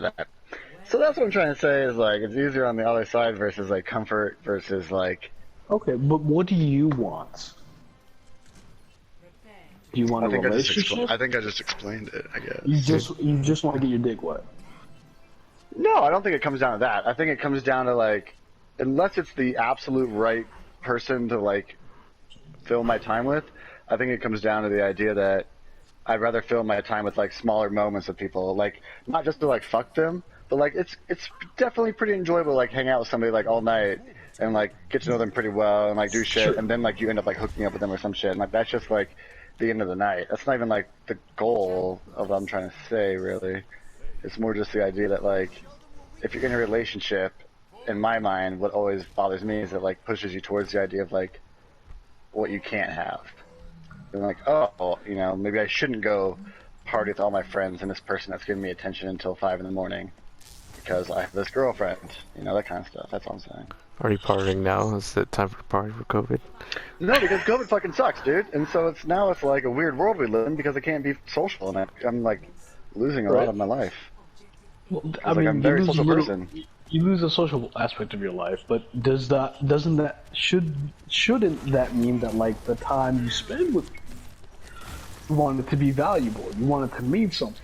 of that. So that's what I'm trying to say is like it's easier on the other side versus like comfort versus like. Okay, but what do you want? Do you want a relationship? I think I just explained it. I guess. You just want to get your dick wet. No, I don't think it comes down to that. I think it comes down to like, unless it's the absolute right person to like fill my time with, I think it comes down to the idea that I'd rather fill my time with like smaller moments with people, like not just to like fuck them, but like it's definitely pretty enjoyable like hang out with somebody like all night and like get to know them pretty well and like do shit, Sure. and then like you end up like hooking up with them or some shit, and like that's just like the end of the night. That's not even like the goal of what I'm trying to say, really. It's more just the idea that like if you're in a relationship, in my mind, what always bothers me is it like pushes you towards the idea of like what you can't have. And like, oh, you know, maybe I shouldn't go party with all my friends and this person that's giving me attention until 5 in the morning because I have this girlfriend. You know, that kind of stuff. That's all I'm saying. Are you partying now? Is it time for a party for COVID? No, because COVID fucking sucks, dude. And so it's like a weird world we live in because I can't be social and I'm like losing a lot of my life. Well, I mean, like, I'm a very social person. You lose a social aspect of your life, but shouldn't that mean that like the time you spend with people, you want it to be valuable, you want it to mean something.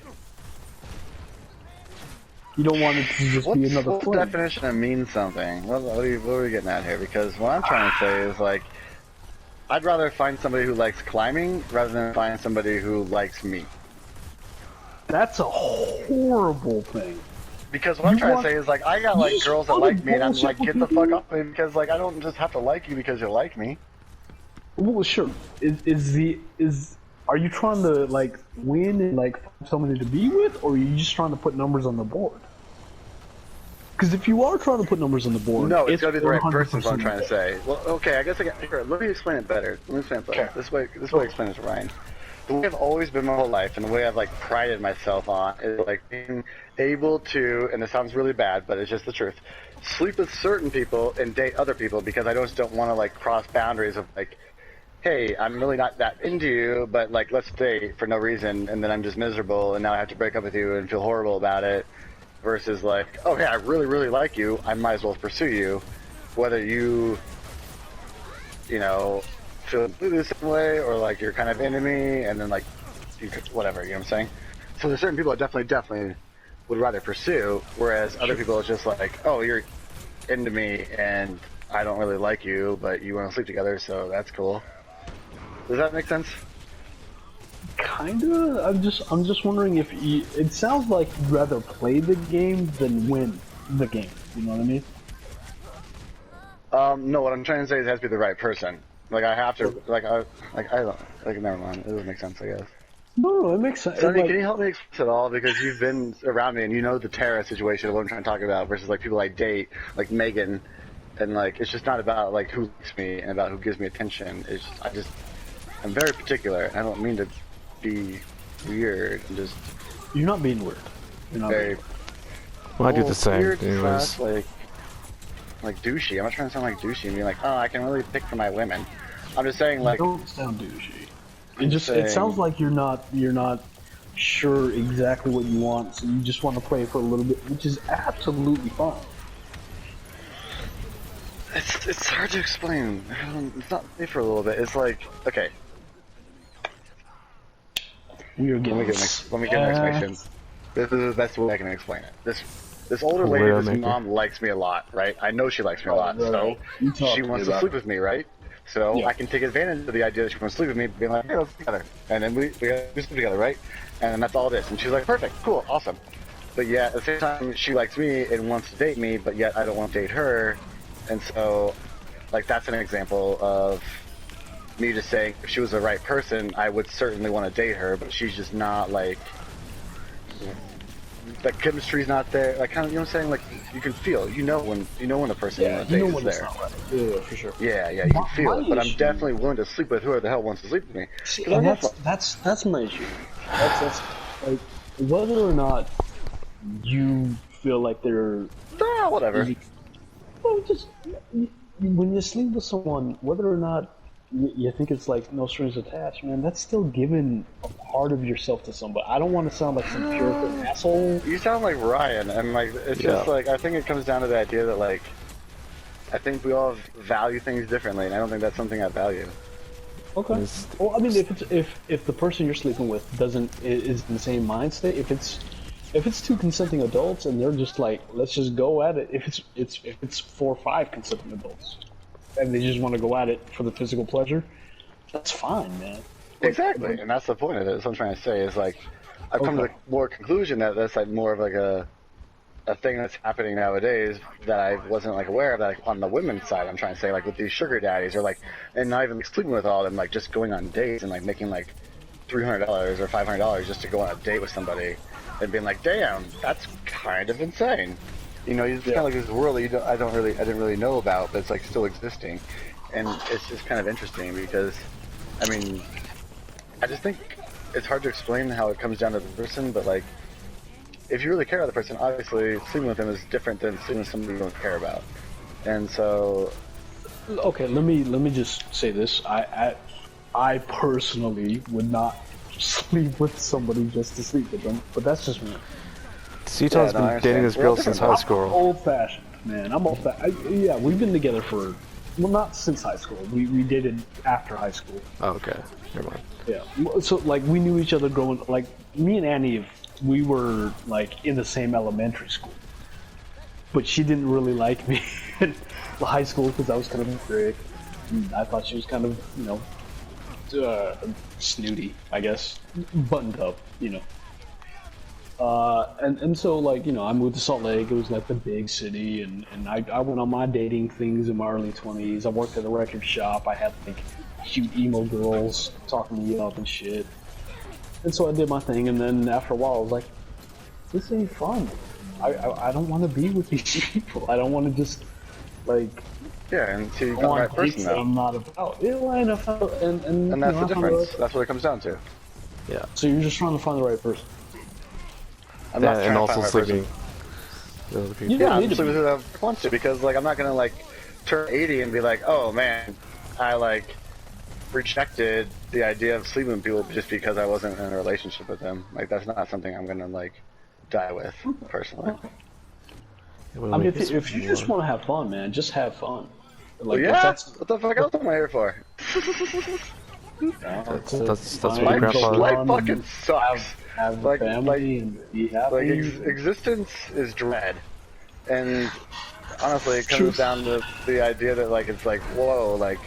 You don't want it to just be another What's the definition of mean something? What are we getting at here? Because what I'm trying to say is like, I'd rather find somebody who likes climbing rather than find somebody who likes me. That's a horrible thing. Because what I'm trying to say is like, I got like girls that like me and I'm like, get the fuck off me because like I don't just have to like you because you like me. Well, sure. Are you trying to like win and like find somebody to be with, or are you just trying to put numbers on the board? Because if you are trying to put numbers on the board, no, it's gotta be the right person. Is what I'm trying to say. Well, okay, I guess here, let me explain it better. Let me explain it better. Okay. This way, I explain it to Ryan. The way I've always been my whole life, and the way I've like prided myself on, is like being able to, and this sounds really bad, but it's just the truth, sleep with certain people and date other people because I just don't want to like cross boundaries of like, hey, I'm really not that into you, but like let's date for no reason, and then I'm just miserable, and now I have to break up with you and feel horrible about it. Versus like, okay, I really, really like you, I might as well pursue you, whether you know, feel the same way or like you're kind of into me, and then like, you could, whatever, you know what I'm saying? So there's certain people I definitely would rather pursue, whereas other people it's just like, oh, you're into me and I don't really like you, but you want to sleep together, so that's cool. Does that make sense? Kinda. I'm just wondering if it sounds like you'd rather play the game than win the game. You know what I mean? No. What I'm trying to say is it has to be the right person. Like I have to. I don't. Like never mind. It doesn't make sense. I guess. No, it makes sense. Sonny, can you help me explain at all? Because you've been around me and you know the Tara situation of what I'm trying to talk about versus like people I date, like Megan, and like it's just not about like who likes me and about who gives me attention. It's just, I'm very particular. I don't mean to be weird. I'm just. You're not being weird. You're not very. being weird. Well, I do the same. Weird Anyways. slash, like douchey. I'm not trying to sound like douchey and be like, oh, I can really pick for my women. I'm just saying like. You don't sound douchey. It sounds like you're not sure exactly what you want, so you just want to play for a little bit, which is absolutely fine. It's hard to explain. It's not me for a little bit. It's like, okay. We are getting. Let me get an explanation. This is the best way I can explain it. This older lady, this mom likes me a lot, right? I know she likes me a lot, so she wants to sleep with me, right? So I can take advantage of the idea that she wants to sleep with me, being like, hey, let's sleep together. And then we sleep together, right? And that's all it is. And she's like, perfect, cool, awesome. But yet, at the same time, she likes me and wants to date me, but yet I don't want to date her. And so, like, that's an example of me just saying, if she was the right person, I would certainly want to date her, but she's just not, like, the chemistry's not there. Like, kind of, you know what I'm saying? Like, you can feel, you know when the person you want to date is there. Not right. Yeah, for sure. Yeah, you can feel it. But I'm definitely willing to sleep with whoever the hell wants to sleep with me. See, and that's my issue. That's like whether or not you feel like they're whatever. Well, just when you sleep with someone, whether or not you think it's like no strings attached, man. That's still giving a part of yourself to somebody. I don't want to sound like some Puritan asshole. You sound like Ryan, and like it's just like I think it comes down to the idea that like I think we all value things differently, and I don't think that's something I value. Okay. Well, I mean, if the person you're sleeping with is in the same mind state, if it's two consenting adults and they're just like, let's just go at it. If it's 4 or 5 consenting adults, and they just want to go at it for the physical pleasure, that's fine, man. Exactly, and that's the point of it. That's what I'm trying to say is like I've come to the more conclusion that that's like more of like a thing that's happening nowadays that I wasn't like aware of. That like, on the women's side, I'm trying to say like with these sugar daddies or like, and not even sleeping with all of them, like just going on dates and like making like $300 or $500 just to go on a date with somebody, and being like, damn, that's kind of insane. You know, it's kind of like this world that I didn't really know about, but it's like still existing, and it's just kind of interesting because, I mean, I just think it's hard to explain how it comes down to the person, but like, if you really care about the person, obviously sleeping with them is different than sleeping with somebody you don't care about, and so. Okay, let me just say this. I personally would not sleep with somebody just to sleep with them, but that's just me. Ceton's been dating this girl since high school. I'm old-fashioned, man. I'm old-fashioned. Yeah, we've been together for, well, not since high school. We dated after high school. Oh, okay. Never mind. Yeah. So, like, we knew each other growing, like, me and Annie, we were, like, in the same elementary school. But she didn't really like me in high school because I was kind of a prick. I thought she was kind of, you know, snooty, I guess. Buttoned up, you know. And so, like, you know, I moved to Salt Lake. It was like the big city, and I went on my dating things in my early 20s. I worked at a record shop. I had like cute emo girls talking me up and shit. And so I did my thing, and then after a while, I was like, this ain't fun. I don't want to be with these people. I don't want to just like. Yeah, and so you got the right person though. I'm not about. Yeah, and that's the difference. That's what it comes down to. Yeah. So you're just trying to find the right person. I'm not and also sleeping. Yeah, I'm sleeping with who I want to, because like I'm not gonna like turn 80 and be like, oh man, I like rejected the idea of sleeping with people just because I wasn't in a relationship with them. Like that's not something I'm gonna like die with personally. I mean, if you just want to have fun, man, just have fun. Like, well, yeah, what the fuck else am I here for? That's what Grandpa. Life fucking sucks. Have like, family and be happy. Like existence is dread, and honestly, it comes down to the idea that like it's like, whoa, like,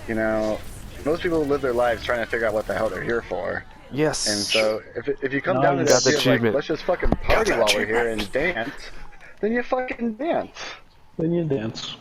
you know, most people live their lives trying to figure out what the hell they're here for. Yes. And so if you come down to the idea of like, let's just fucking party while we're here and dance, then you fucking dance. Then you dance.